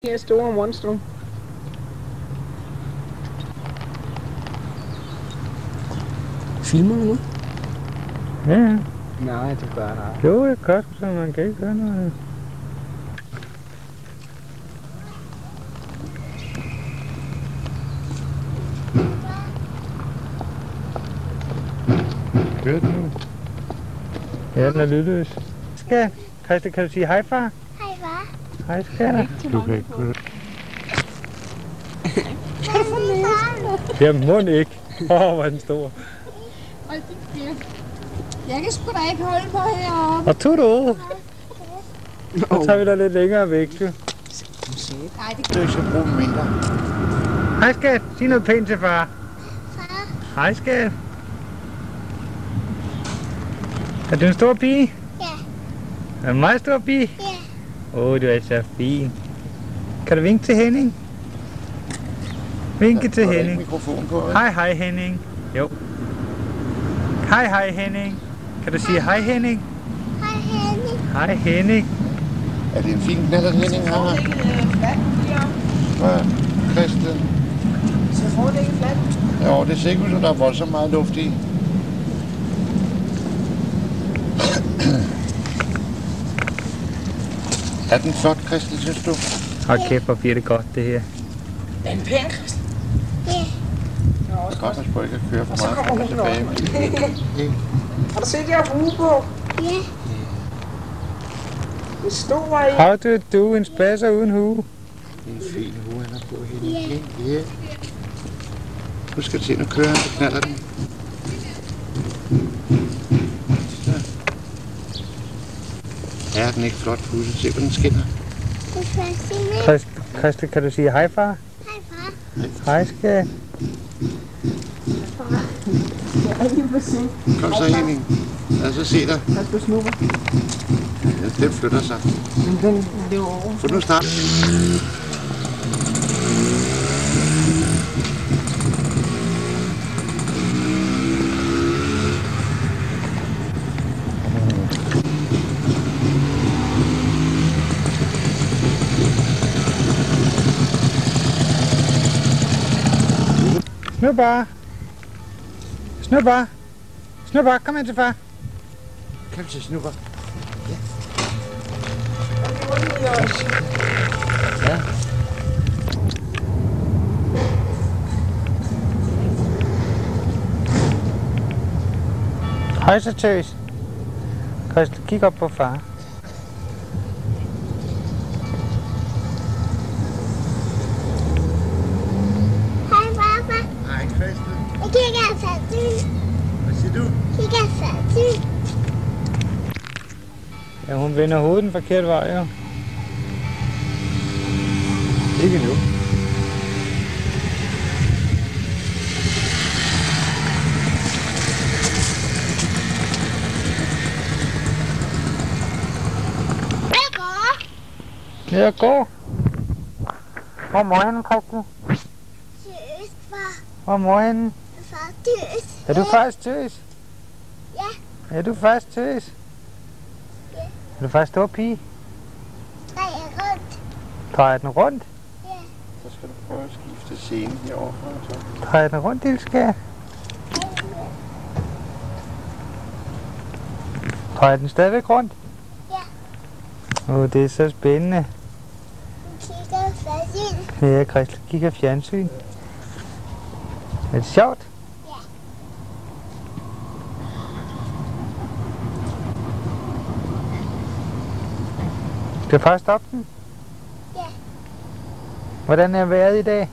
Her store monstrum. Filmer du nu? Ja. Nej, det gør jeg. Jo, jeg kan så man kan ikke gøre noget. Kørt nu. Ja, den er lydløs. Skat, Christa, kan du sige hej, far? Hej, far. Hej, skat. Du kan ikke køre. Jamen, må ikke. Hvor er den stor. Hold din kæft. Jeg kan sgu da ikke holde på heroppe. Og tudo. Så tager vi dig lidt længere væk, du. Nej, det Du skal bruge mindre. Hej, skat. Sig noget pænt til far. far. Hej, skat. Er du en stor pige? Ja. Er du en meget stor pige? Ja. Åh, du er så fin. Kan du vinke til Henning? Vinke til Henning. Mikrofon på, ikke? Hej, hej Henning. Jo. Hej, hej Henning. Kan du sige hej Henning? Hej, Henning. Hej Henning. Er det en fin knallert, Henning har her? Hvad? Christian? Så får det ikke fladt. Jo, det ser ikke ud som, der er voldsomt meget luft i. Er den flot, Christian, synes du? Hold kæft, hvor bliver det godt det her. Er den pæn, Christian? Ja. Nå, også Godt, at ikke at køre for så meget kommer frem og hun tilbage. Har du set, jeg har hue på? Ja. Det stor i. How do du en spasser uden hue? Det er en fin hue, han har på, Henning. Ja. Du skal til, nu kører han, så knaller den. Er den ikke flot pudset? Se, hvor den skinner. Det er fascinerende. Christa, kan du sige hej far? Hej, far. Hej skat. Jeg er lige på se. Kom så, Henning. Lad os så se dig. Pas på snupper. Ja, den flytter sig. Men den løber over. For nu start. Snupper. Snupper. Snupper, kom hen til far. Kom til snupper. Ja. Hej så tøs. Christa, kig op på far. Hej, papa. Hej, Christian. Jeg kigger færdig. Hvad siger du? Kigger færdig. Ja, hun vender hovedet den forkerte vej, jo. Ikke nu. Jeg går. Ja, gå. Hvor må han, Christa? Tøs, far. Hvor må han? Far, tøs. Er du faktisk tøs? Ja. Er du faktisk tøs? Ja. Er du faktisk stor pige? Nej, jeg er rundt. Drejer den rundt? Ja. Så skal du prøve at skifte scenen herovre. Så. Drejer den rundt, lille skat? Drejer den stadigvæk rundt? Ja. Åh, det er så spændende. Kigger færdig. Ja, Christa kigger fjernsyn. Er det sjovt? Ja. Du kan faktisk stoppe den? Ja. Hvordan er vejret i dag?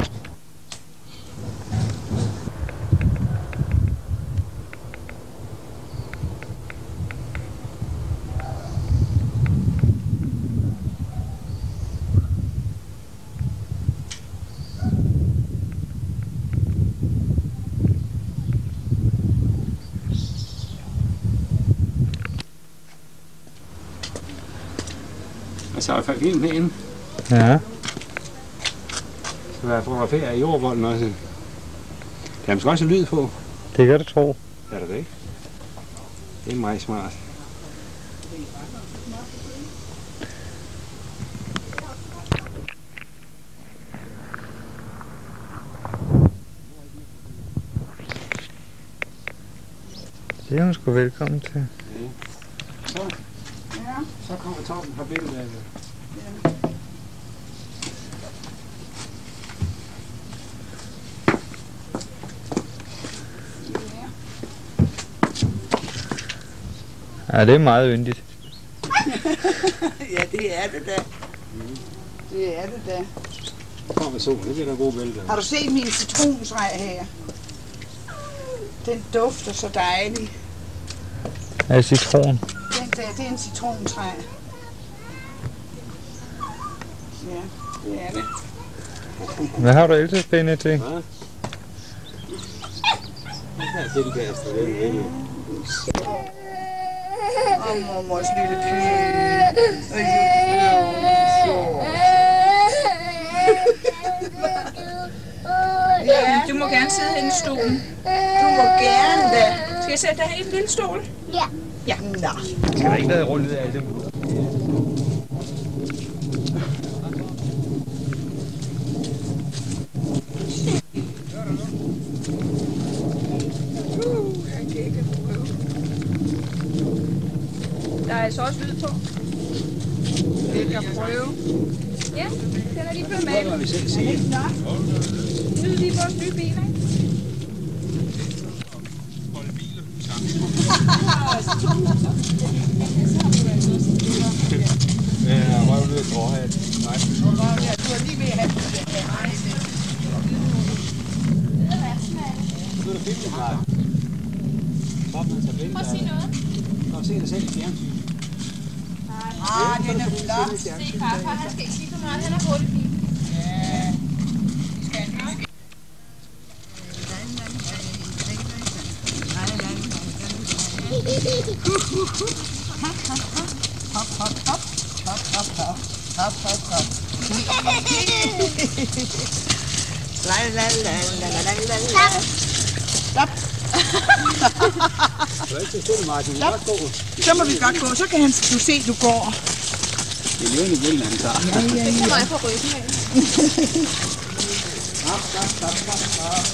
Altså, jeg fandt film herinde. Ja. Så jeg fotograferer i jordvolden også. Der er måske også lyd på. Det kan du tro. Er det ikke? Det er meget smart. det er hun sgu velkommen til. Så kommer Torben fra billedet af det. Ja, det er meget yndigt. Ja, det er det da. Det er det da. Så kommer solen, det bliver da gode billeder. Har du set min citronsrej her? Den dufter så dejligt. Ja, citron. Den der, det er en citronsrej. Ja, det er det. Hvad har du ellers spændende til? Hvad? Det her tilkast, det er det. Åh, mormors lille pige. Ja, du må gerne sidde hen i stolen. Du må gerne da. Skal jeg sætte dig hen i en lille stol? Ja. Ja, nå. Skal der ikke lade rullet af dem? Der er altså også lyd på. Det kan prøve. Ja, den er lige blevet malet. Må vi selv se. Nyd lige vores nye biler, ikke? Ja, hvor er du nødt til at have? Nej. Du er lige ved at have det. Nu er der filmkamera. Torben tager billeder. Prøv at sige noget. Nå, se dig selv i fjernsyn. Den er flot. Se, farfar, han skal ikke sige for meget. Han er hurtigt bil. Ja. Vi skal have hop, hop, hop. Hop, hop, hop. Hop, hop, hop. La la la la la la la. Stop. Du er ikke så stille, Martin. Du må godt gå. Så må vi godt gå. Så kan han du se, du går. Det er levende billeder, han tager. Det kommer jeg på ryggen af. Stop, stop, stop, stop, stop.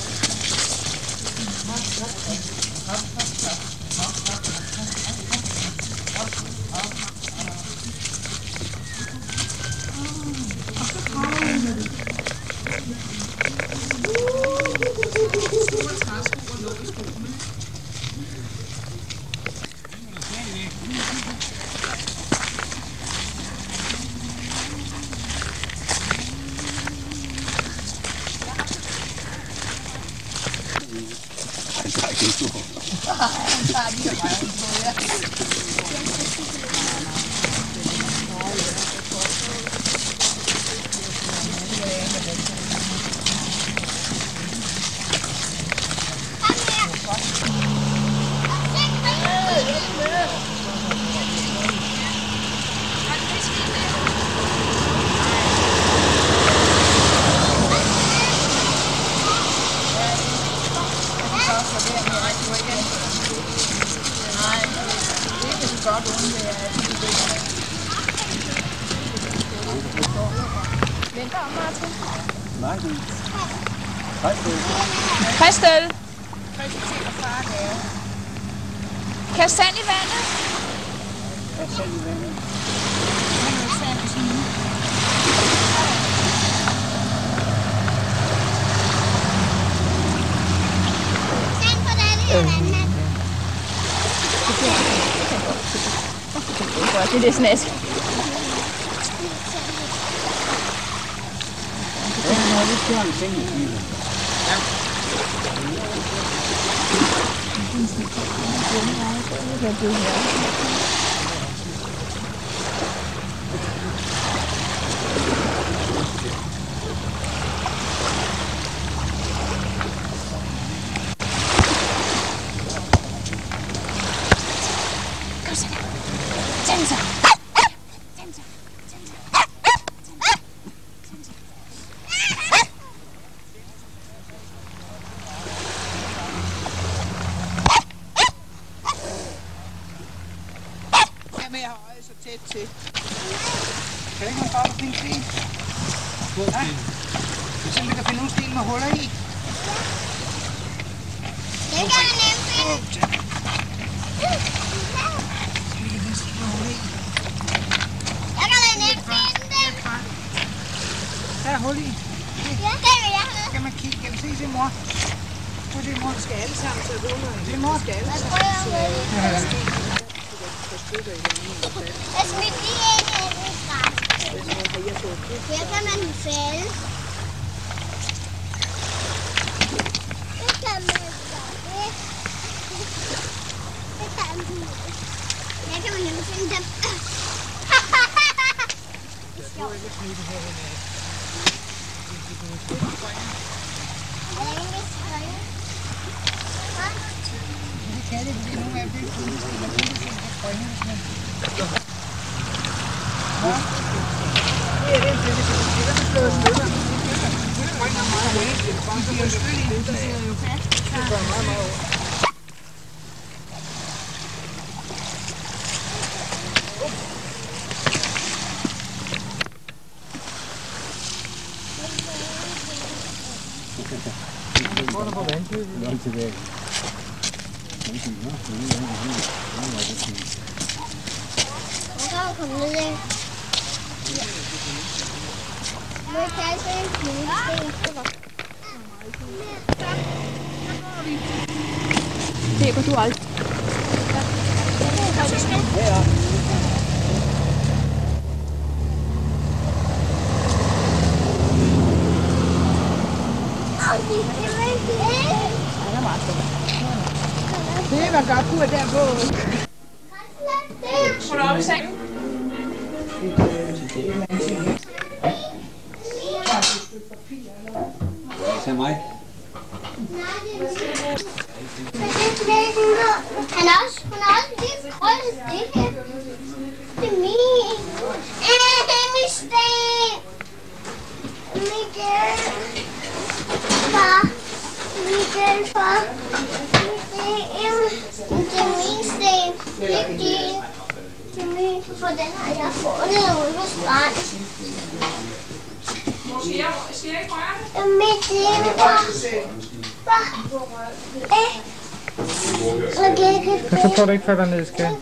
Venter om, Martin. Martin. Hej, Christel. Kast sand i vandet. Det er lidt snask. Kom så. Tænd så. Jamen, jeg har øjet så tæt til. Kan det ikke være godt at finde sten? Ja. Hvis vi kan finde nogle sten med huller i. Det kan vi nemt finde. Jeg kan da ikke finde dem. Der er hul i. Ja, det vil jeg have. Skal man kigge? Kan du se det, mor? Prøv det, mor. Skal alle sammen tage huller i? Det, mor. Skal alle Jeg sammen prøver hul i. få stykker i den? Jeg smidt lige ind i et græs. Her kan man fælde. Det kan man gøre. Det kan man. Her kan man nemlig finde dem. Jeg vil ikke smide det her hen af. Det kan det, fordi nogle af dem er fundet, eller fundet til at sprøjne, hvis man... Hvad? Det er det, det er slået stykker. Det sprøjner meget hurtigt. Det er jo skyld i, det sidder jo fast. Det gør meget, meget over. Hvor er der på vandkøbet? Langt tilbage. Nu kan vi komme ned af. Nu er jeg altså en flyvesten. Det går du aldrig. Det var godt, du er der på. Får du op i sengen? Tag mig. Hun har også lige krøllet det her. Det er min. Det er min sten. Miguel. Far. Miguel, far. Det er min sten. Det er din. Det er min, for den har jeg fundet ude på stranden. Skal jeg ikke røre det? Det er mit sten, far. Far. Så tror du ikke falder ned, skal.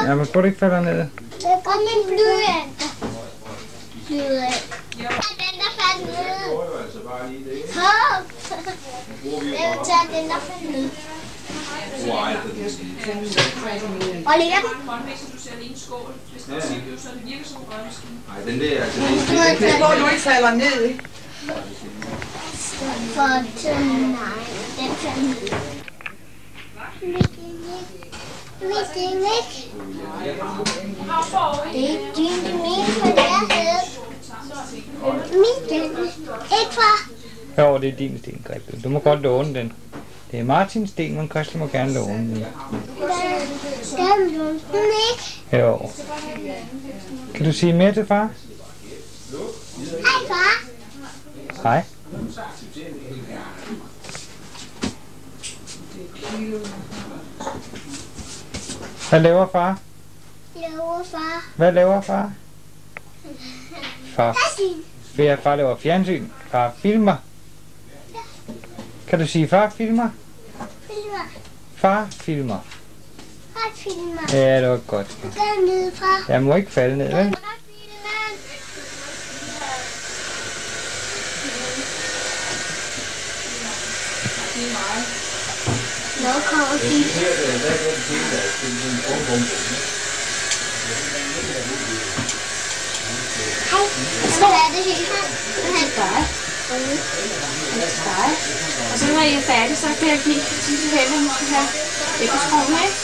Ja, men tror du ikke falder ned? Og min blyant. Blyant. Den der faldt ned. Hop. Jeg vil tage den der faldt ned. Og lægger den. Du ser lige en skål. Hvis det er sikkert, så det virker som en røgmaskine. Nej, den der. Det går, du ikke falder ned, ikke? For nej, den faldt ned. Det er væk. Det er ikke din, det er min, for det er havde. Min den. Ikke far. Jo, det er din sten, Grete. Du må godt låne den. Det er Martins sten, men Christian må gerne låne den. Skal du låne den, ikke? Jo. Kan du sige mere til far? Hej, far. Hej. Hvad laver far? Laver far. Hvad laver far? Far. Far laver fjernsyn. Far filmer. Kan du sige far filmer? Filmer. Far filmer. Far filmer. Ja, det var godt. Dernede, far. Jeg må ikke falde ned, vel? Nå, kommer de. Hej. Så er det helt her. Den her gør. Og så når I er færdige, så kan jeg give til Helle, hun skal have æbleskoven, ikke?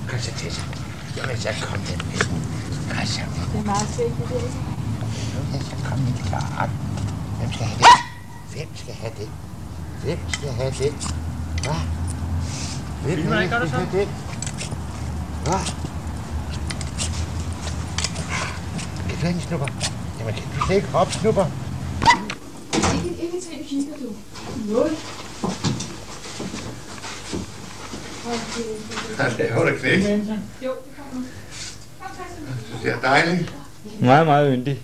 Christian, Tessa. Jamen, så kom den med. Christian. Det er meget fedt, det der. Ja, så kom den klart. Hvem skal have det? Hvem skal have det? Hvem skal have det? Hvad? Hvem skal have det? Hvad? Det er fanden, Snupper. Jamen, kan du slet ikke hoppe, Snupper? Ikke til en kigger, du. 0. Han laver det knæk. Jo. Det er dejligt. Meget, meget yndig.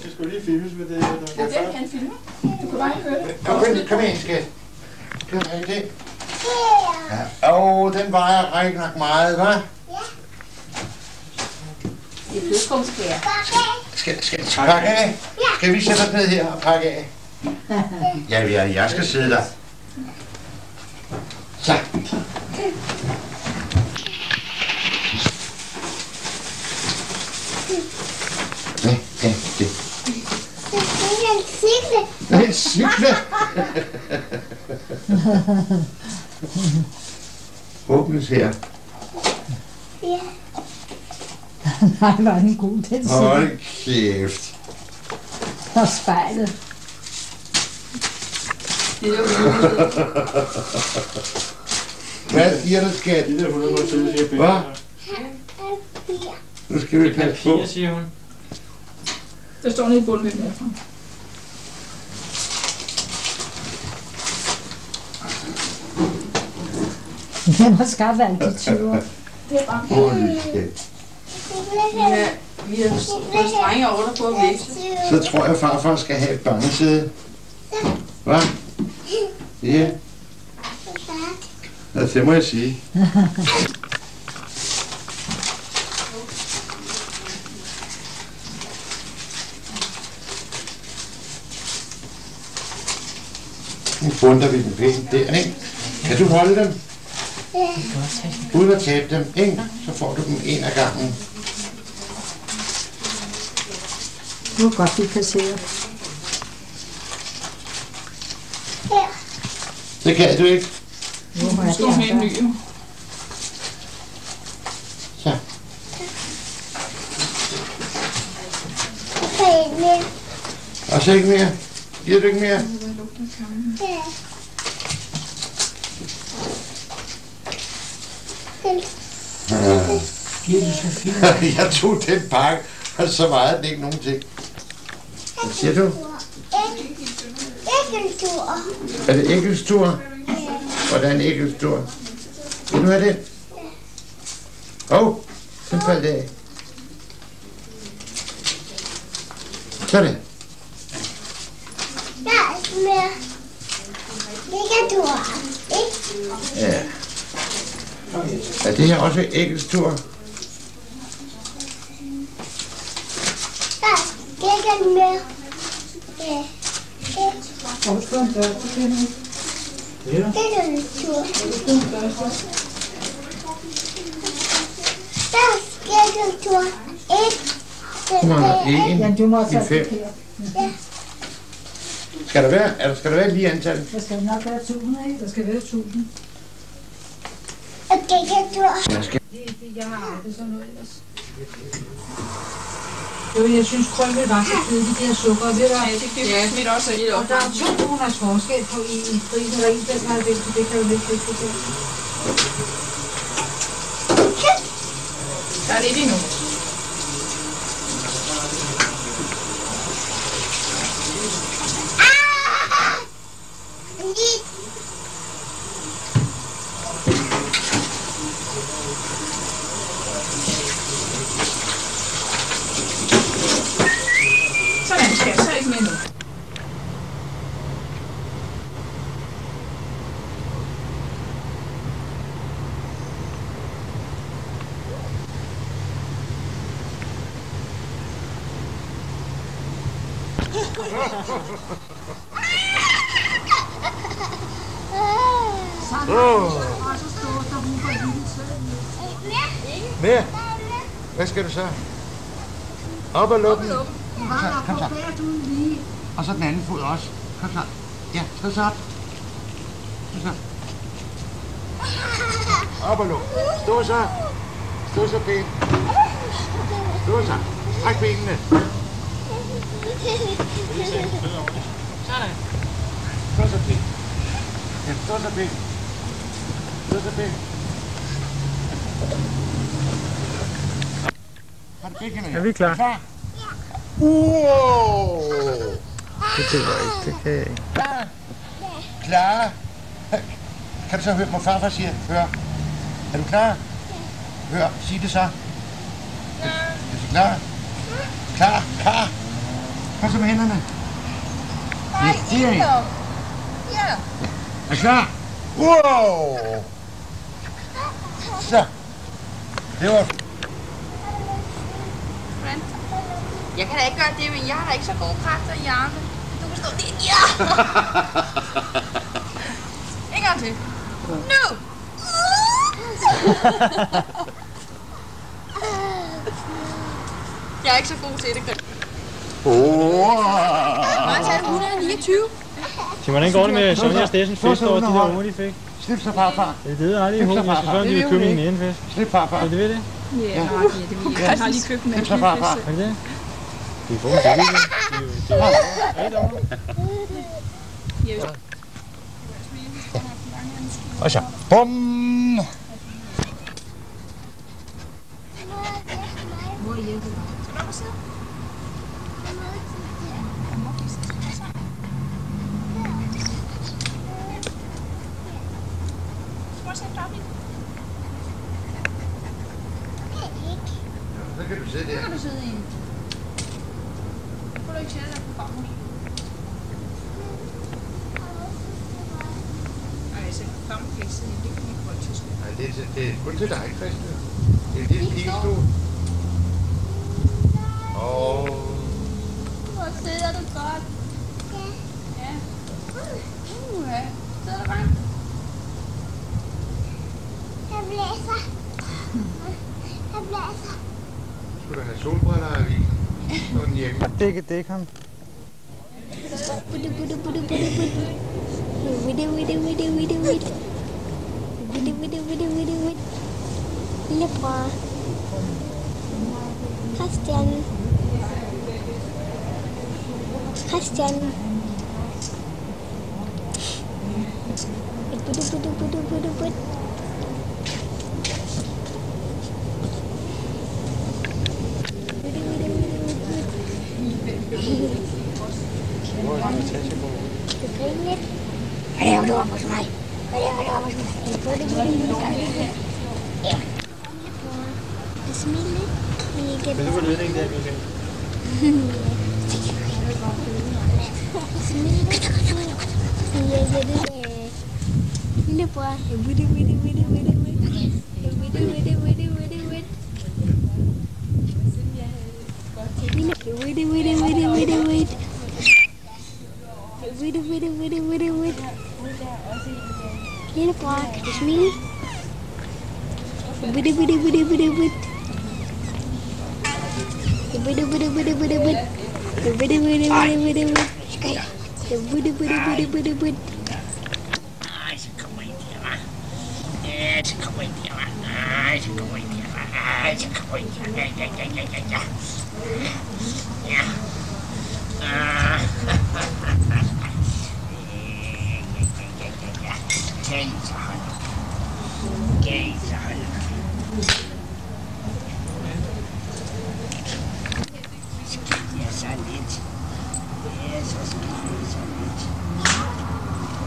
Det skulle lige filmes med det. Ja, det kan filme. Du kan bare høre det. Kom ind, skat. Kom ind, det. Ja. Den vejer rigtig nok meget, hva'? Det er flødeskumskære. Skal pakke af? Skal vi sætte os ned her og pakke af? Ja, jeg skal sidde der. Så. Det. Det er en cykle. Åbnes her. Ja. Nej, var den god, den cykel. Hold kæft. Og spejlet. Det er jo Hvad siger du, skat? Det der, hun må sidde og sige, hvad? Nu skal vi passe på. Siger hun. Der står nede i bunden med den herfra. Den har skabt alt de 20 år. Det er bare Holy shit. vi har fået strenge over på at veksle. Så tror jeg, farfar skal have et børnesæde. Hvad? Ja. Ja, det må jeg sige. Nu bunder vi den pænt der, ikke? Kan du holde dem? Uden at tabe dem, ikke? Så får du dem en af gangen. Nu er godt, vi passerer. Det kan du ikke. Nu har jeg Står med en ny. Så. Og så ikke mere. Giver du ikke mere? Jeg tog den pakke, og så vejede den ikke nogen ting. Hvad siger du? Æggeltur. Er det æggelstur? Hvordan æggelstur? Vil du have den? Den faldt af. Sådan. Der er ikke mere. Æggeltur. Ja. Er det her også æggelstur? Der er ikke mere. Ja. Æggeltur. Der er æggeltur. Du mangler Ja, du må en tage i 5. Skal der være lige antal? Der skal nok være 1000, ikke? Der skal være 1000. Æggeltur. Jeg skal. Jeg har aldrig sådan noget ellers. Jo, jeg synes krømmet var så kedeligt, det her sukker. Ved du, Ja, mit også er lidt og der er 200 forskel på en prisen, og en, der har vægt, det kan jo lidt vægt på det. Der er lidt endnu. Sådan skal så ikke mere nu. Mere? Hvad skal du så? Op og lukke den. Kom så. Og så den anden fod også. Kom så. Ja, så op. Kom så. Op og luk. Stå så. Stå så pænt. Stå så. Træk benene. Sådan. Stå så pænt. Ja, stå så pænt. Stå så pænt. Har du begge hænder? Er vi klar? Klar? Wow! Det duer ikke, det kan jeg ikke. Klar? Kan du så høre, hvad farfar siger? Hør. Er du klar? Hør, sig det så. Er du klar? Klar, klar. Kom så med hænderne. Nej, ikke. Ja. Er klar? Wow! Så. Det var... Jeg kan da ikke gøre det, men jeg har da ikke så gode kræfter i armene. Du kan stå der. Ja! En gang til. Nu! Jeg er ikke så god til det. Meget sagde du 129. Så hvordan går det med Sonja Stessens fest over de der unger, de fik? Slip så, farfar. Det ved jeg aldrig i hovedet. Jeg skal spørge, om de vil købe en indenfest. Slip, farfar. Er det ved det? Ja, det vil jeg. Jeg har lige købt en Slip så, farfar. Er det det? Vi får en det. Er det derovre? Og så. Bum! Så kan du sidde der. Så kan du sidde i en. Får du ikke sætte dig på farmor? Ej, så farmor kan ikke sidde i en. Det kan ikke holde til. Nej, det er kun til dig, Christian. Det er en lille pigestol. Hvor sidder du godt? Ja. Ja. Sidder du godt? Jeg blæser. Jeg blæser. Skulle du have solbriller af vi? Når den hjemme. Dæk ham. Budde, budde, budde, budde, budde. Budde, budde, budde, budde, budde. Budde, budde, budde, budde, budde. Lillebror. Christian. Christian. Budde, budde, budde, budde, budde. Hvad laver du op hos mig? Hvad laver du op hos mig? Det smiler lidt. Vil du få ledningen der, Michael? Lillebror. Budde, budde, budde, budde, budde. Budde, budde, budde, budde, budde. Budde, budde, budde, budde, budde. Budde, budde, budde, budde, budde. Lillebror, kan du smile? Budde, budde, budde, budde, budde. Budde, budde, budde, budde, budde. Budde, budde, budde, budde, budde. Budde, budde, budde, budde, budde. Ej, så kommer ind her, hva'? Ja, så kommer ind her, hva'? Ej, så kommer ind her, hva'? Ej, så kommer ind her. Ja. Ja. Kan I så holde op? Kan I så holde op? Skal jeg så lidt? Ja, så skal jeg så lidt.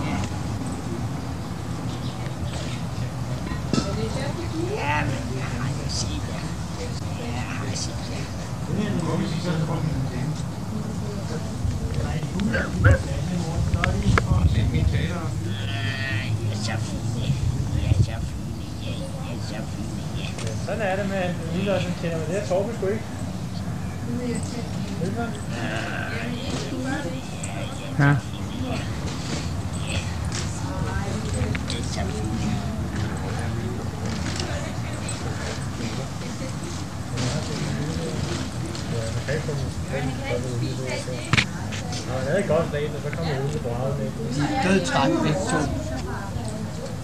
Ja. Ja, men jeg har jo set jer. Jeg har set jer. Sådan er det med lille, som kender med det her Torben sgu ikke. Ja. Han havde et godt dag, og så kom jeg ud til brædet med. De er dødtræt begge to.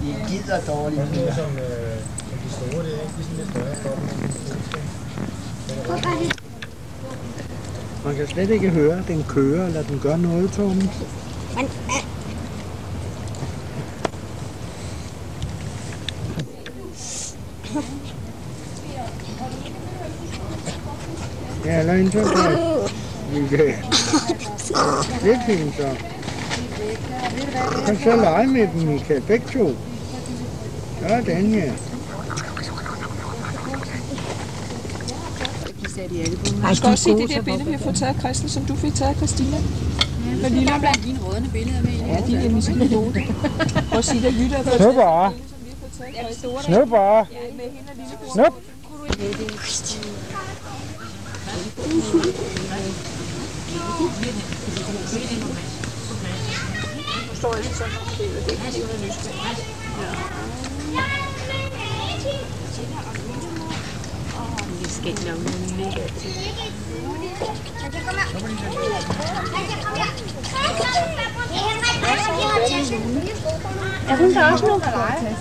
De gider dårligt. Det er som de store, det er ikke sådan lidt større for dem. Man kan slet ikke høre, at den kører, eller den gør noget, Torben. Ja, eller en så godt. Michael. Det er fint så. Du kan så lege med dem, Michael. Begge to. Sådan, ja. Du skal også se det der billede, vi har fået taget af Christel, som du fik taget af Christina. Med lille blandt dine rådne billeder med. Ja, de er nemlig sådan gode. Prøv at sige, der lytter. Snup bare. Snup bare. Snup. Nu står jeg lige sådan og fordeler det. Det er ikke noget nysgerrig. Er hun der også nogen for dig?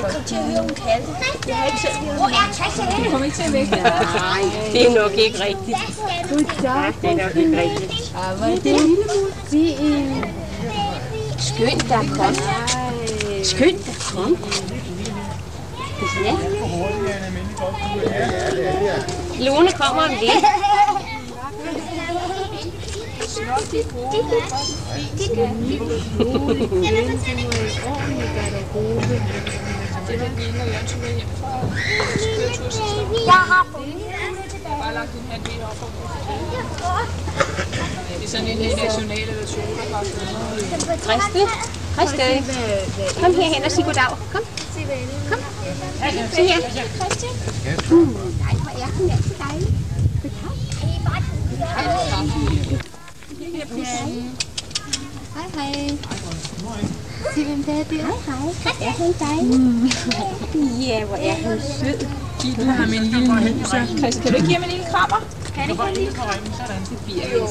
Jeg kom til at høre, hun kaldte. Jeg har ikke selv hørt. Hvor er Tasha? Du kommer ikke til at vække. Nej, det er nok ikke rigtigt. Det er nok ikke rigtigt. Skønt, der kom. Skønt, der kom. Ja. Lone kommer om lidt. Jeg har på Bare lagt din hat lidt op. Det er sådan en national version, der bare Christel, kom herhen og sig goddag. Kom. Kom. Se her. Nej, hvor er hun altid dejlig. Hej, hej. Se, hvem det er der. Hej, er hun dejlig? Ja, hvor er hun sød. Giv du ham en lille mus. Christel, kan du ikke give mig en lille krammer? Kan det ikke en lille kram? Det bliver ikke så.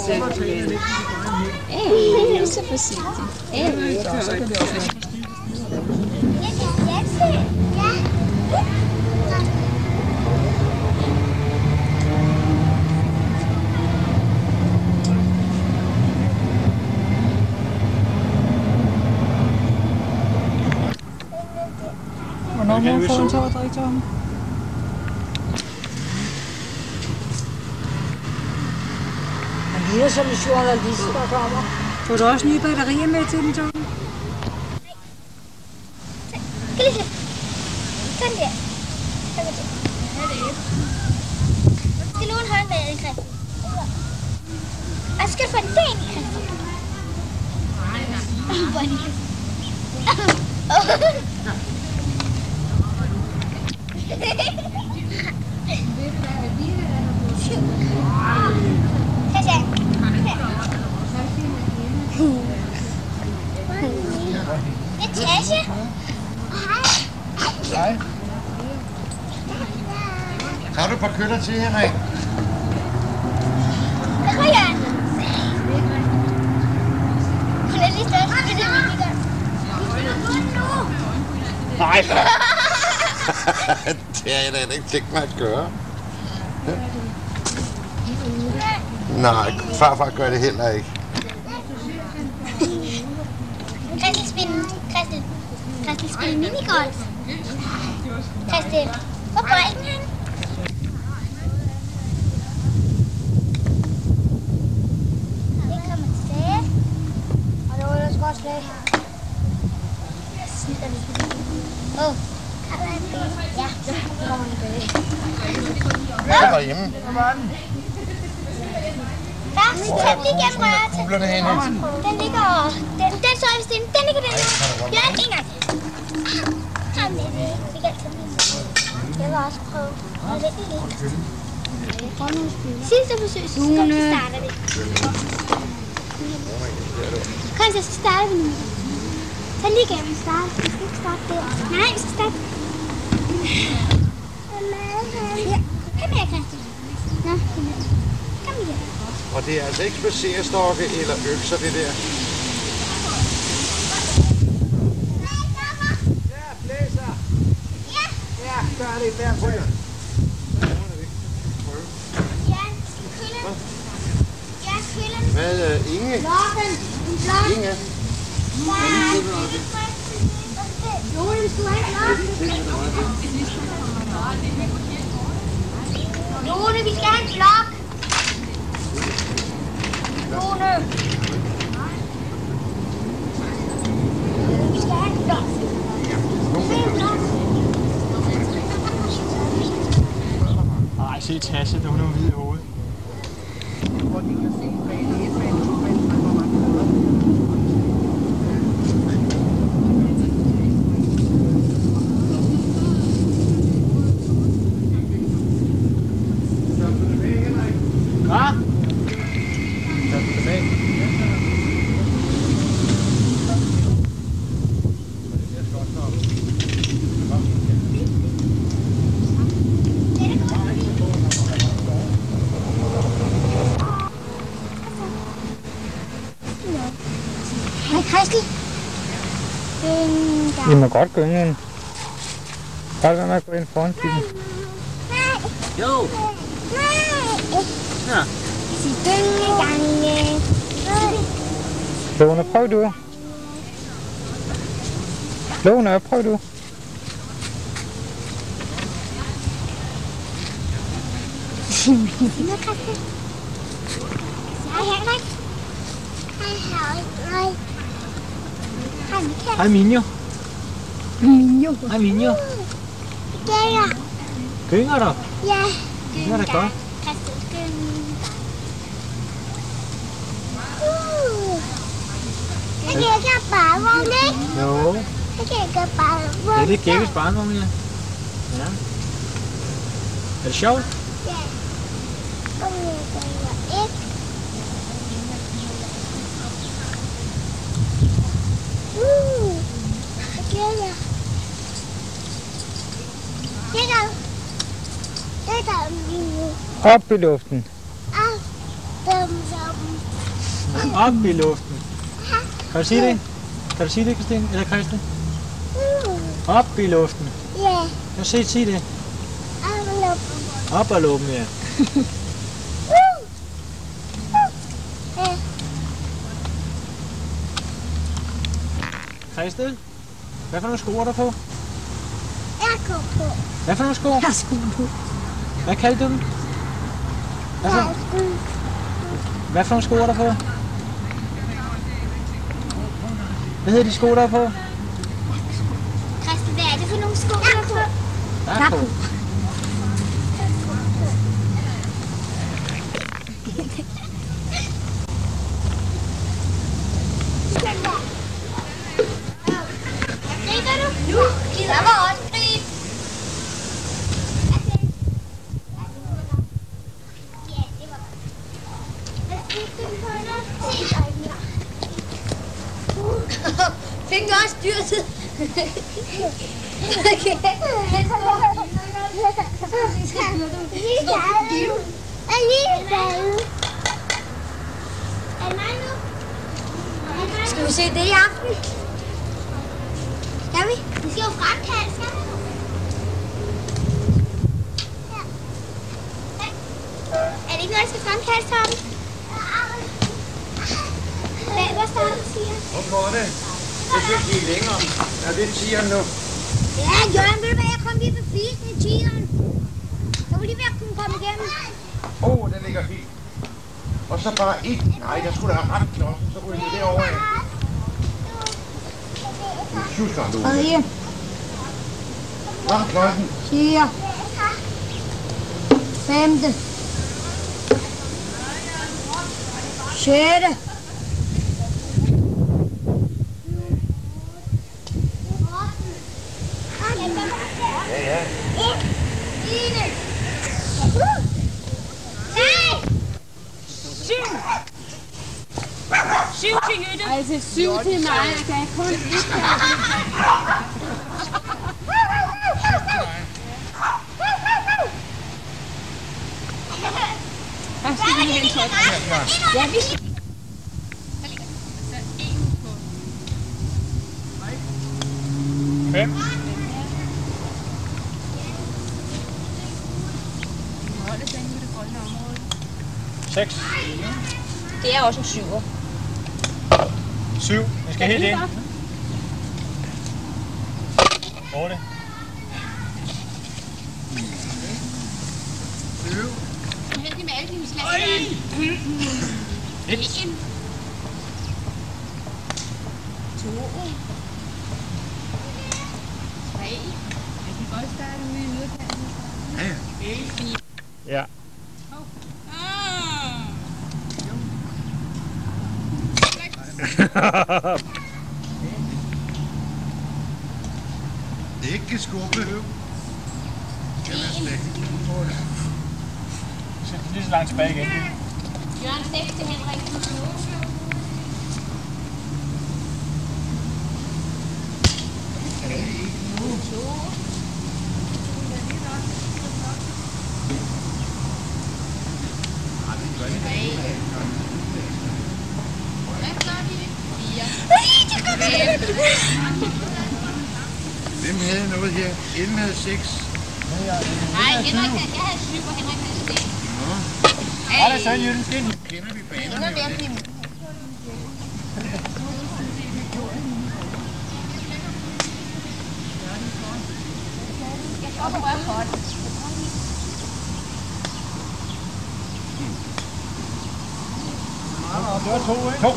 Så forsigtigt. Så er det også. Hvornår må få en tår at drikke til ham? Han ligner som en journalist, der kommer. Får du også nye batterier med til den, Tom? Kan lige se. Sådan der. Skal nogen holde med en Christel? Og så skal du få den ind i Christel. Bonnie. Tasha. Det er Tasha. Hej. Har du et par køller til, Henrik? Hvad gør jeg? Hun er lige størst. Det er virkelig godt. Nej. Det har jeg da ikke tænkt mig at gøre. Nej, farfar gør det heller ikke. Christel spiller minigolf. Christel, hvor er bolden hen? Det kommer tilbage. Og nu er der sgu også slag. Snitter vi. Ja, det kommer tilbage. Jeg var hjemme. Ja, tæt lige gennem røret. Kuglerne henne. Den ligger over. Den så vist inde. Den ligger den her. Ja, en gang. Ham med det. Vi kan altid lige. Jeg vil også prøve. Og det er lidt. Sidste forsøg, så starter vi. Kom så starter vi nu. Tag lige igennem start. Vi skal ikke starte der. Nej, vi skal starte. Ja. Kom her, Christel. Nå, kom her. Kom her. Og det er altså ikke spacerestokke eller økser, det der. Ja, blæser. Ja, gør det hver på jer. Hvad, Inge? Inge? Lone, vi skulle have en blok. Lone, vi skal have en blok. Lone! Vi skal have en blok. Ej, se Tasha, der hun er hvid i hovedet. Hej, Christel. I må godt gå ind igen. Bare lad mig gå ind foran bilen. Jo. Ja. Sig dyngegange. Lone, prøv du. Lone, prøv du. Nu, Christel. Hej, Henrik. Hej, Henrik. Hej, Michael. Hej Minjo. Minjo. Hej Minjo. Gænger. Gynger du? Ja. Det er da godt. Christel, gynger. Jeg kan ikke have barvogn, ikke? Jo. Jeg kan ikke have barvogn. Ja, det er Gækkes barnevogn, ja. Ja. Er det sjovt? Ja. Kom her, gynger. Et. Gynger. Gynger. Det er Minjo. Op i luften. Op i luften. Kan du sige det? Kan du sige det, Christine? Eller Christian? Op i luften. Ja. Kan du sige det? Op og luften, ja. Christel, hvad for nogle sko er der på? Jeg går på. Hvad for nogle sko? Jeg har skoen på. Hvad kaldte du dem? Hvad for nogle sko er der på? Hvad hedder de sko, der er på? Christel, hvad er det for nogle sko, der er på? Der er på. Griber du? Nu gider mig også gribe. Ja, det var godt. Hvad fik du på dig? Fik du også styrtet? Okay. Skal vi se det i aften? Skal vi? Vi skal jo fremkalde, skal vi? Ja. Er det ikke noget, der skal fremkaldes, Torben? Hvad starter du siger? Hvorfor er det? Det synes I er længere. Ja, det siger nu. Ja, Jørgen, ved du hvad? Jeg kom lige på flisen i tigeren. Så var lige ved at kunne komme igennem. Den ligger fint. Og så bare et. Nej, der skulle da have ramt klodsen, så kunne I derovre af. Sjusker du. Tredje. Ramt klodsen. 4. 5. 6. Ja. 7 til Jytte. Altså 7 til mig, og der er kun 1 Hvad skal vi hen til? Ja, vi skal. Der ligger så 1 på. 5. Holdet sig inde på det grønne område. 6. Det er også en 7'er. 7. Vi skal helt ind. 8. 7. Heldig med alle dine slag. 1. 2. Jeg kan godt starte med en udkast. Ja. Ikke skubbe høv. Lige så langt tilbage igen. Jørgen 6 til Henrik. Hvem havde noget her? Ellen havde 6. Nej, Henrik, jeg havde 7, og Henrik havde 6. Var der så en Jylden skin? Kender vi banerne jo det? Jeg skal op og røre for det. Det var 2, ikke? 2.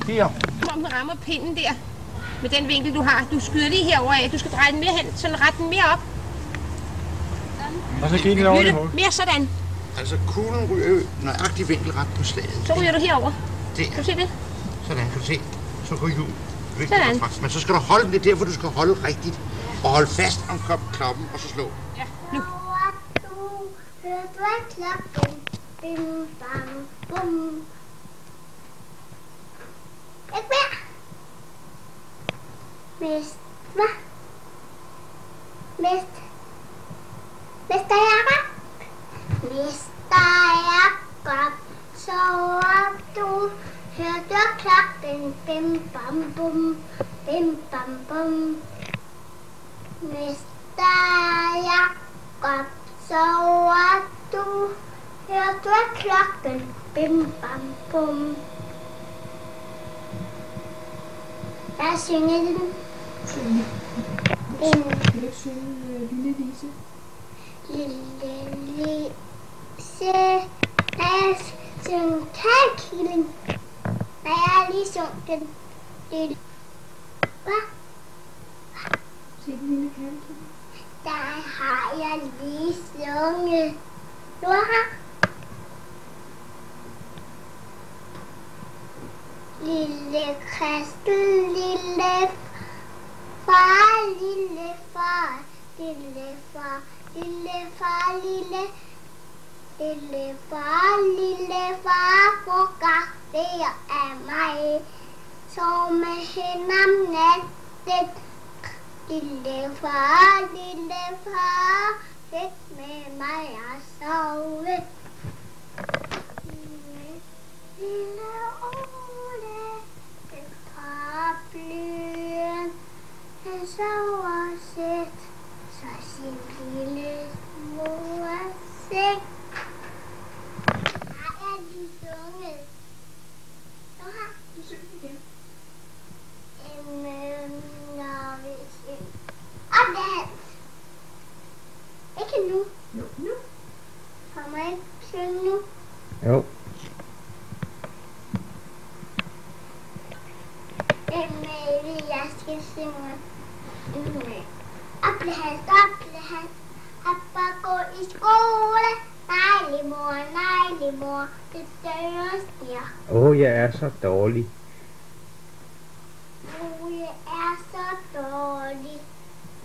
Her. Om den rammer pinden der, med den vinkel du har. Du skyder lige herover af. Du skal dreje den mere hen, sådan ret den mere op. Og så gik den over i mål. Mere sådan. Altså kuglen ryger nøjagtig vinkelret på slaget. Så ryger du herover. Der. Kan du se det? Sådan, kan du se? Så ryger du Sådan. vinkelret fra. Men så skal du holde den, det er derfor, du skal holde rigtigt. Og holde fast om kloppen, og så slå. Ja, nu. Hørte du klokken? Bim, bam, bum. Ikke mere. Mest, hvad? Mester Jakob? Mester Jakob, sover du? Hørte klokken? Bim, bam, bum. Bim, bam, bum. Mester Jakob, sover du? Hørte klokken? Bim, bam, bum. Jeg synger den. Kan du ikke synge Lille Lise? Lille Lise, jeg synger kalkilling. Nej, jeg har lige sunget den. Lille. Hvad? Se den lille kalkilling. Der har jeg lige sunget. Du har? Lille Christel, lille far, lille far, lille far, lille far, lille far, lille far, fotograferer af mig. Så med hende om natten, lille far, fik med mig at sove. Lille Ole, den paraplyen, han sover sødt, så sin lille mor seng. Har jeg lige sunget? Så har du sunget igen. Når vi synger. Og dans. Ikke nu. Jo, nu. Kan man ikke synge nu? Jo. Jeg skal synge. Oplehals, op og gå i skole. Nejlig mor, det dør stier. Jeg er så dårlig. Jeg er så dårlig.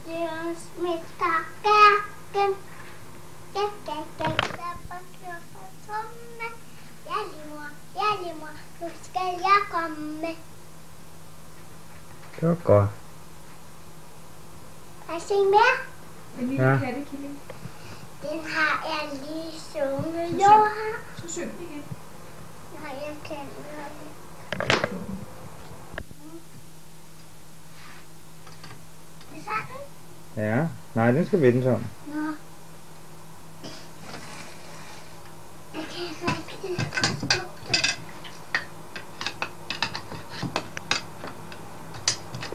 Det smitter gærken. Jærlig mor, nu skal jeg komme. Det var godt. Jeg se mere? Den lille kattekilling. Den har jeg lige sunget. Jo, her. Så syng den igen. Nej, jeg kan høre det. Det er sådan. Ja. Nej, den skal vendes om. Nå. Jeg kan ikke rigtig forstå det.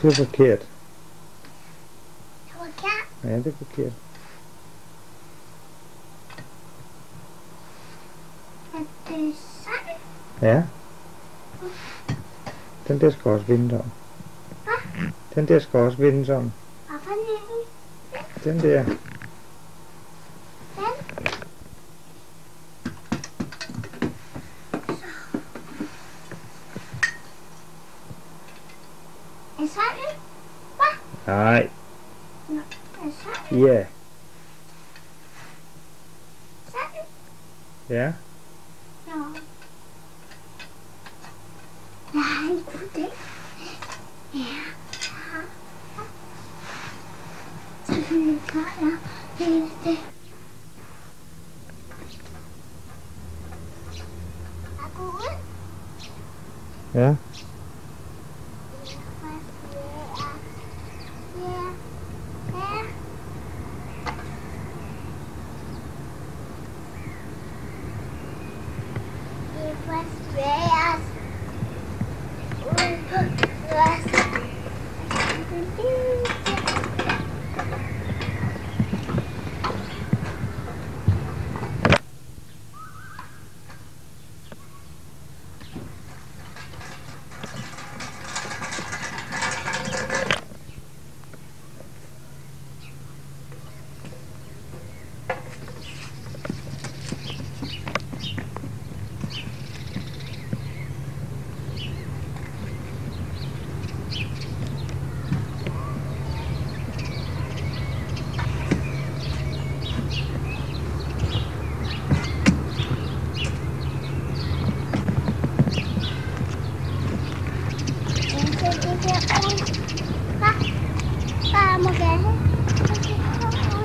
Det er forkert. Det var klart. Ja, det er forkert. Er det sådan? Ja. Den der skal også vendes om. Hvad? Den der skal også vendes om. Hvorfor den? Den der. Den? Er sådan? Hvad? Nej. Nå, er sådan? Ja. Sådan? Ja. Nå. Nej, kunne det? Ja. Selvfølgelig gør jeg hele det. Er du ud? Ja.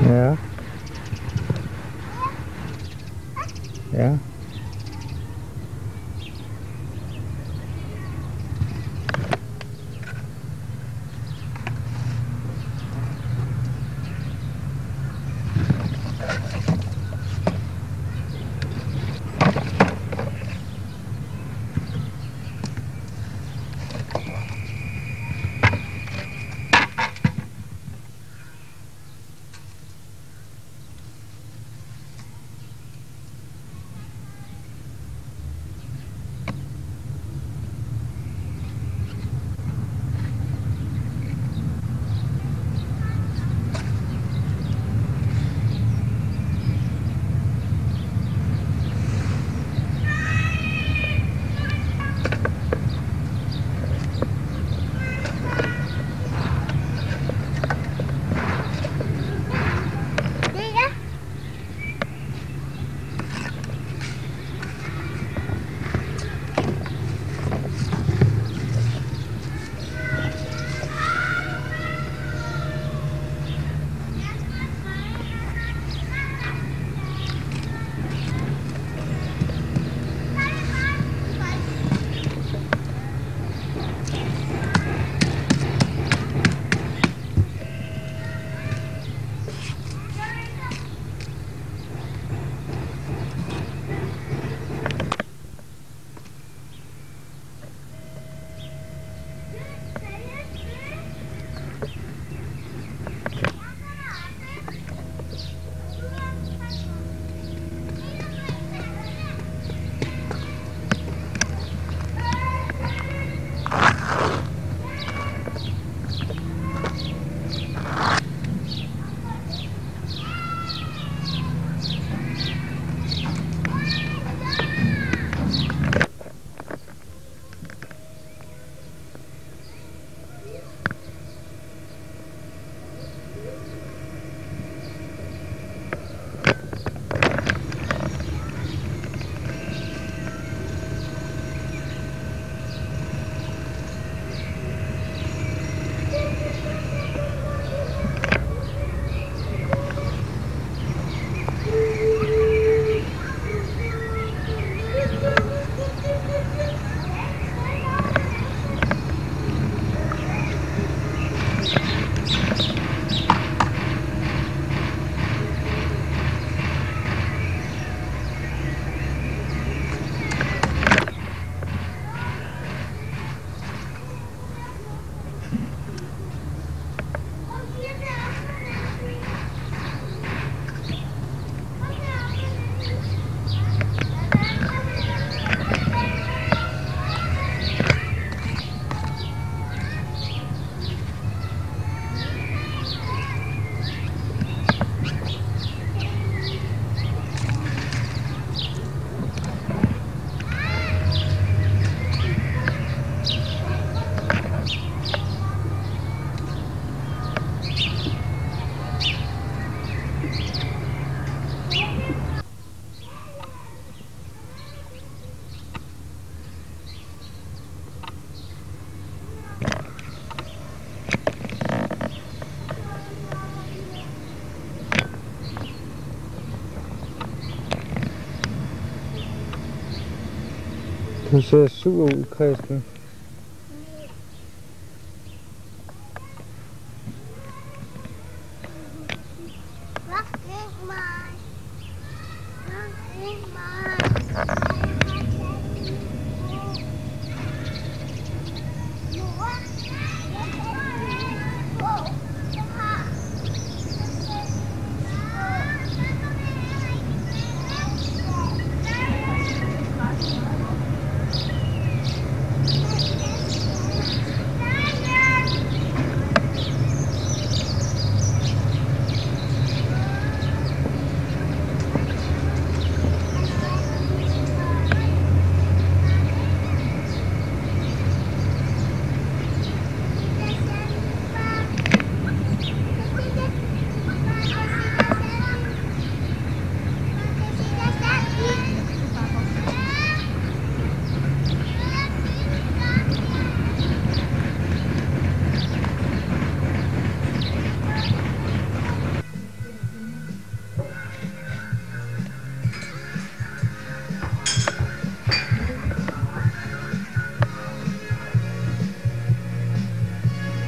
Ja. Ja. Du ser sur ud, Christen.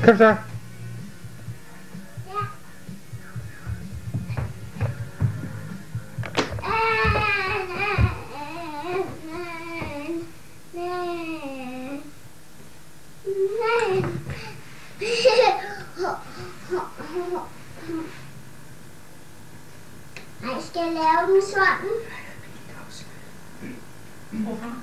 Kom så. Jeg skal lave den sådan. Goddag.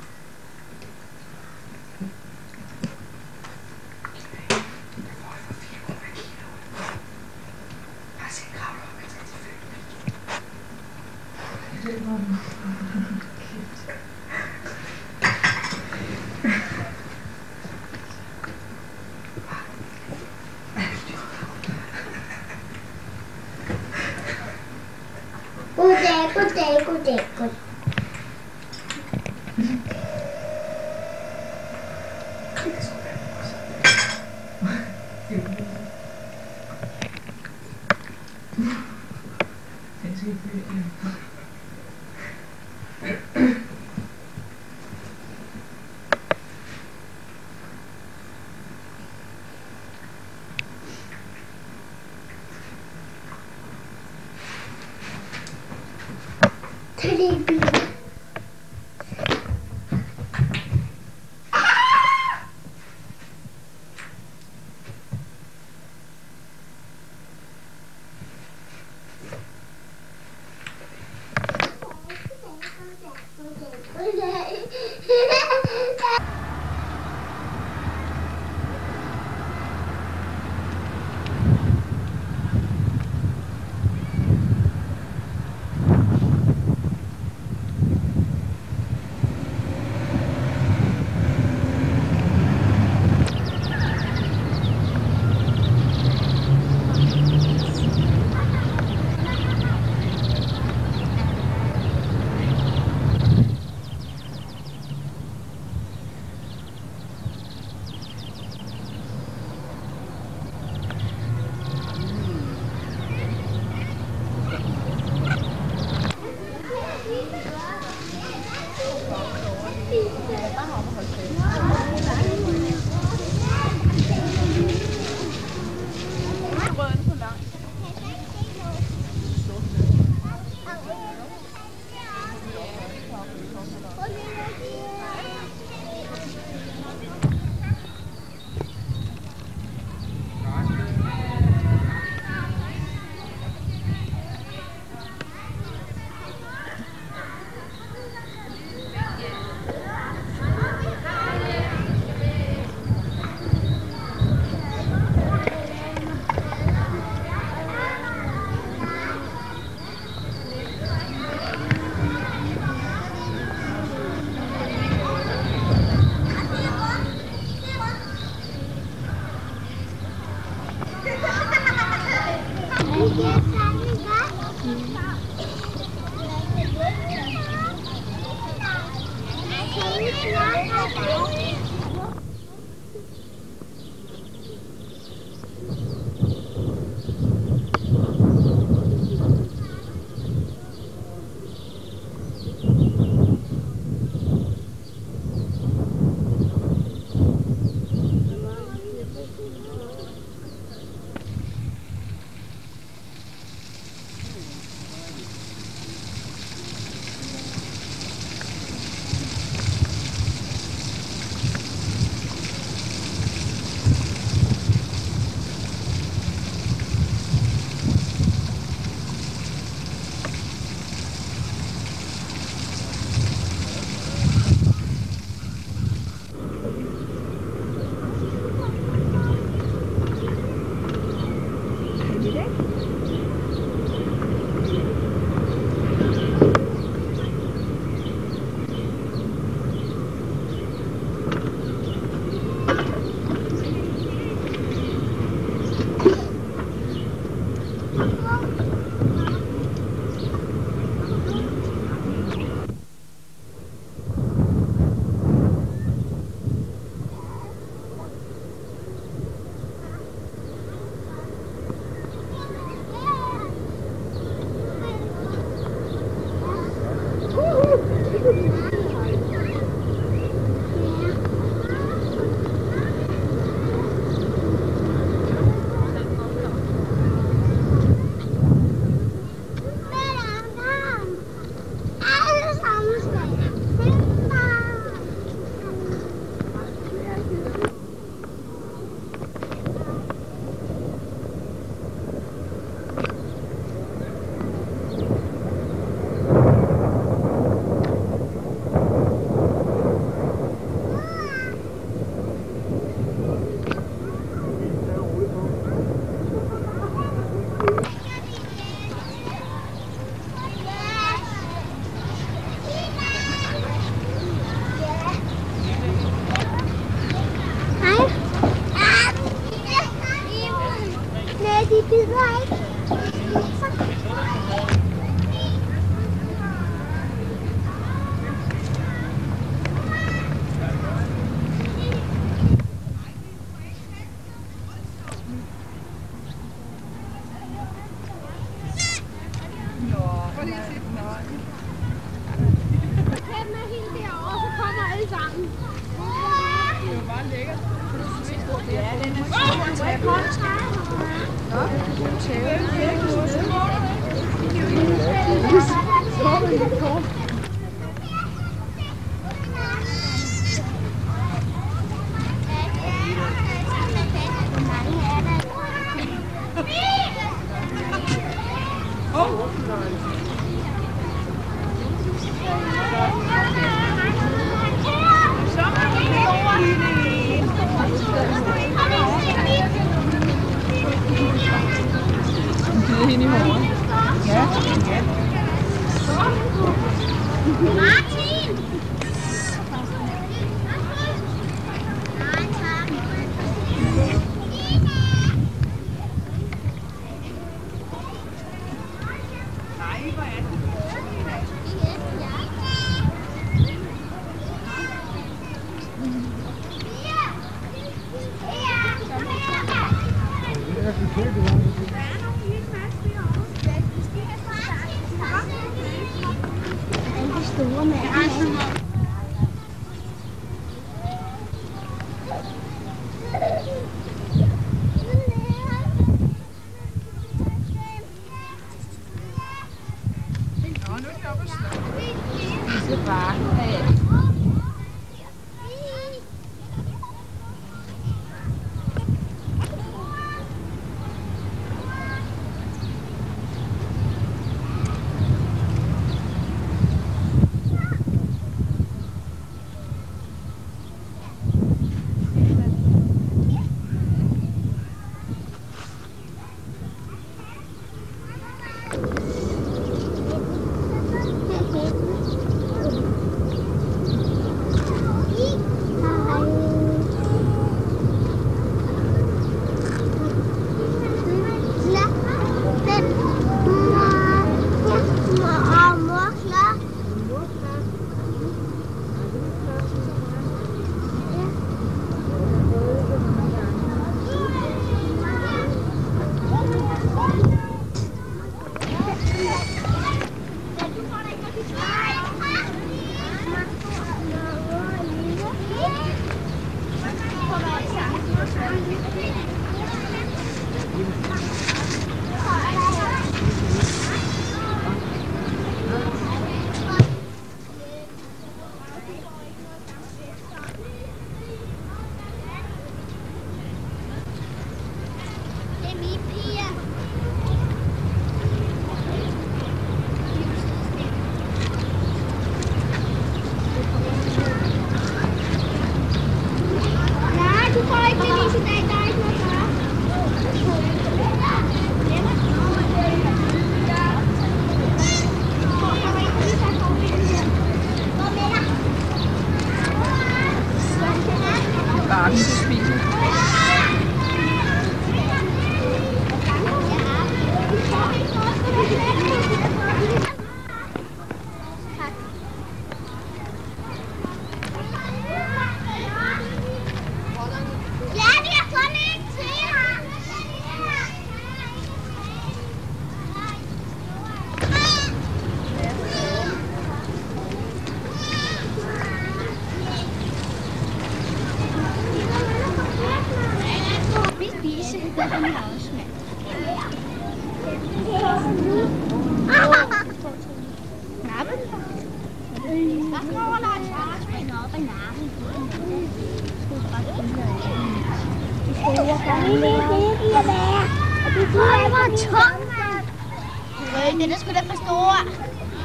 Den er sgu da for stor.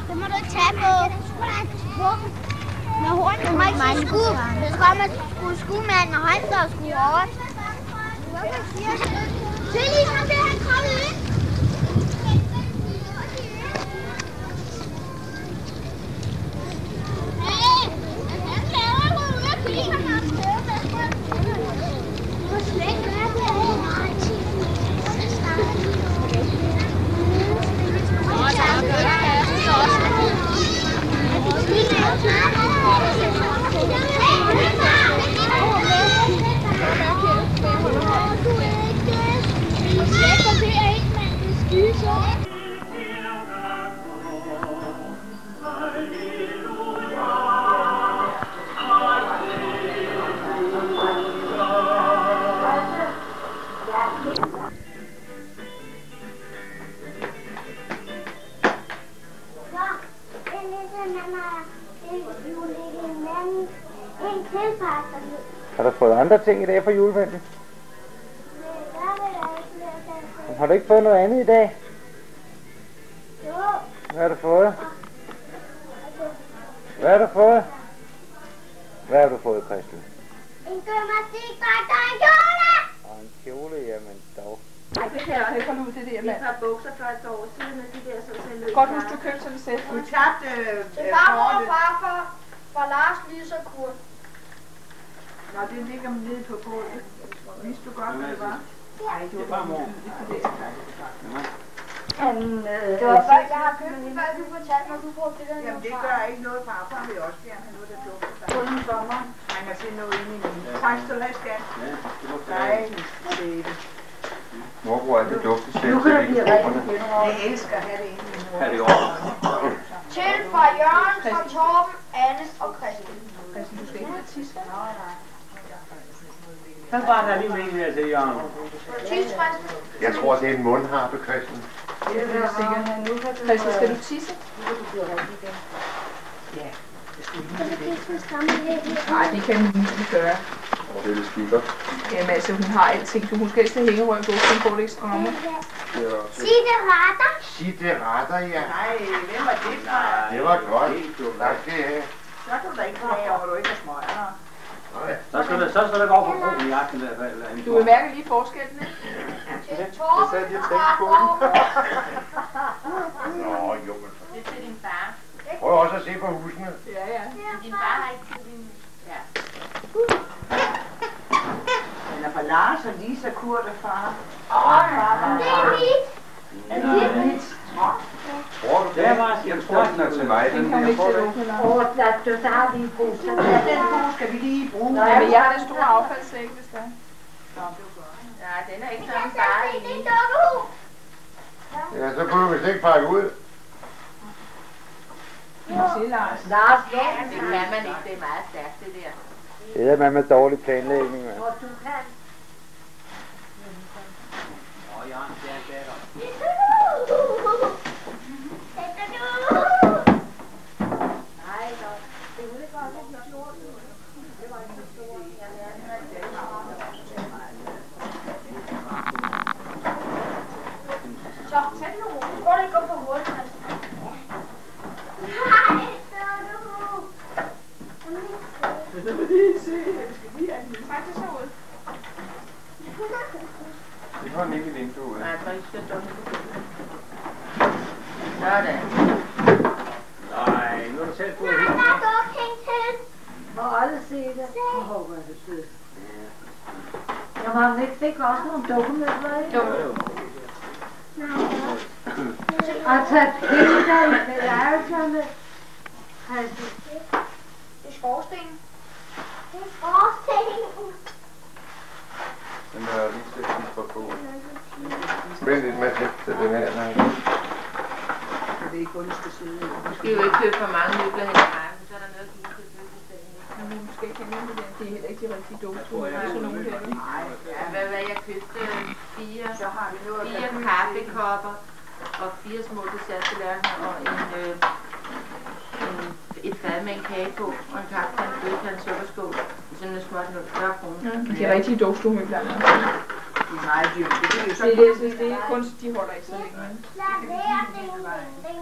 Det må du ikke tage på. Med hornet må ikke skue. Det skal man skue med en hånd, der skue over. Tilly, så vil han komme ind. Har du fået andre ting i dag fra julemanden? Har du ikke fået noget andet i dag? Hvad har du fået? Hvad har du fået? Hvad har du fået, Christel? En gymnastikdragt og en kjole! Og en kjole, jamen dog. Ej, det kan jeg ikke holde ud, det der, mand. Et par bukser for et år siden, og de der så ser løs. Godt husk, du købte sådan et sæt. Du tabte Til farmor og farfar fra Lars, Lise og Kurt. Nå, det ligger nede på gulvet. Vidste du godt, hvad det var? Ej, det var bare mor. Det var før, jeg har købt den, før du fortalte mig, du brugte det der. Jamen, det gør ikke noget. Farfar vil også gerne have noget, der dufter sig. Kun sommer. Man kan se noget inde i min. Tak skal du have, skat. Dejligt. Det Mor bruger altid duftesæt. Nu kan det blive rigtig Jeg elsker at have det inde i min mor. Her er det over. Til fra Jørgen, fra Torben, Anne og Christian. Christian, du skal ikke være tisse. Så var der lige med her til Jørgen. Tidsfristen. Jeg tror, det er en mundharpe, Christian. Det er det sikkert. Christian, skal du tisse? Nej, det kan hun ikke gøre. Det er lidt skikker. Jamen altså, hun har alting. Du måske helst have hængerøg på, så hun får det ikke stramme. Sig det retter. Sig det retter, ja. Nej, hvem var det fra? Det var godt. Tak skal I have. Så kan du da ikke klage over, du ikke har smøger. Så skal der gå på broen i jagten i hvert fald. Du vil mærke lige forskellen, ikke? Til Torben, fra Torben. Nå, jo, men Det er til din far. prøv også at se på husene. Ja, ja. Din far har ikke til din... Ja. Den er fra Lars og Lisa, Kurt og far. Det er mit. Er det mit? Tror du det? Jeg tror, den er til mig. Den kan hun ikke sætte åbne langt. Så har vi en pose. Ja, den pose skal vi lige bruge. Nej, men jeg har den store affaldssæk, hvis der er. Ja, den er ikke sådan bare Det er i. en dukkehus. Ja, så kunne du vist ikke pakke ud. Se, Lars. Lars, Det kan man ikke, det er meget stærkt det der. Det er man med dårlig planlægning, mand. hvor du kan. Åh, Jørgen, det er en datter. Nej, det kunne ikke være lidt stort. Det var ikke så stort. Så, tag nu. Prøv lige at gå på hovedet. Faktisk så ud. Det var nemlig vinduet. Nej, jeg tror ikke, skal stå på gulvet. Sådan. Nej, nu er du selv på det hele. Må alle se det. Åh, hvor er det sødt. Jamen, har ikke fik også nogle dokumenter, ikke? Jo. Og tage piller med lærelserne. Det er skorstenen. Det er skorstenen. Den er lige til at kigge på. Vent lidt med at sætte den her. Nej. Jeg ved ikke, hvor du skal sidde. Du skal jo ikke købe for mange møbler hen i vejen, så er der noget at give til fødselsdagen. Men hun skal ikke have med det der. Det er heller ikke de rigtige dufture. Det er sådan nogle her. Hvad jeg købte? Så har vi noget 4 kaffekopper og 4 små desserttallerkener og et fad med en kage på og en kaffekande, en bødekande, en sukkerskål. Sådan noget småt noget 40 kroner. De rigtige duftstuemøbler. de er meget dyre. Det er jo så Det er kun, de holder ikke så længe.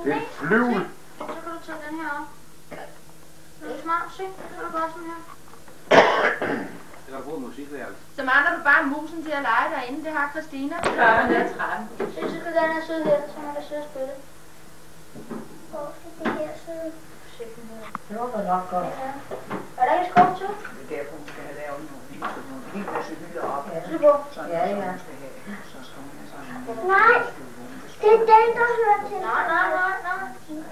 Det er et flyvl. Så kan du tage den her op. Det er smart, se. Så kan du gøre sådan her. Det er god musikværelse. Så mangler du bare musen til at lege derinde. Det har Christina. Ja, det er 13. Se, så kan den her sidde her, så man kan sidde og spille. Hvor skal det her sidde? Det var da nok godt. Ja. Er der ikke et skub til? Det er derfor, hun skal have lavet nogle helt masse hylder op. Så på. Ja, ja. Nej, det er den, der hører til. Nej.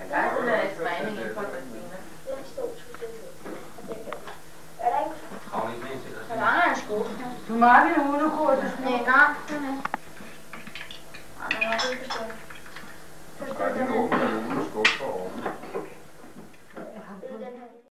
Der er sådan en sprægning inden for Christina. Den stod til det. Er der ikke? Så mangler en skub. Du mangler en udekursus. Nej, den er. Nej, den er ikke bestået. Der er en åben, der er nogen, der skubber over.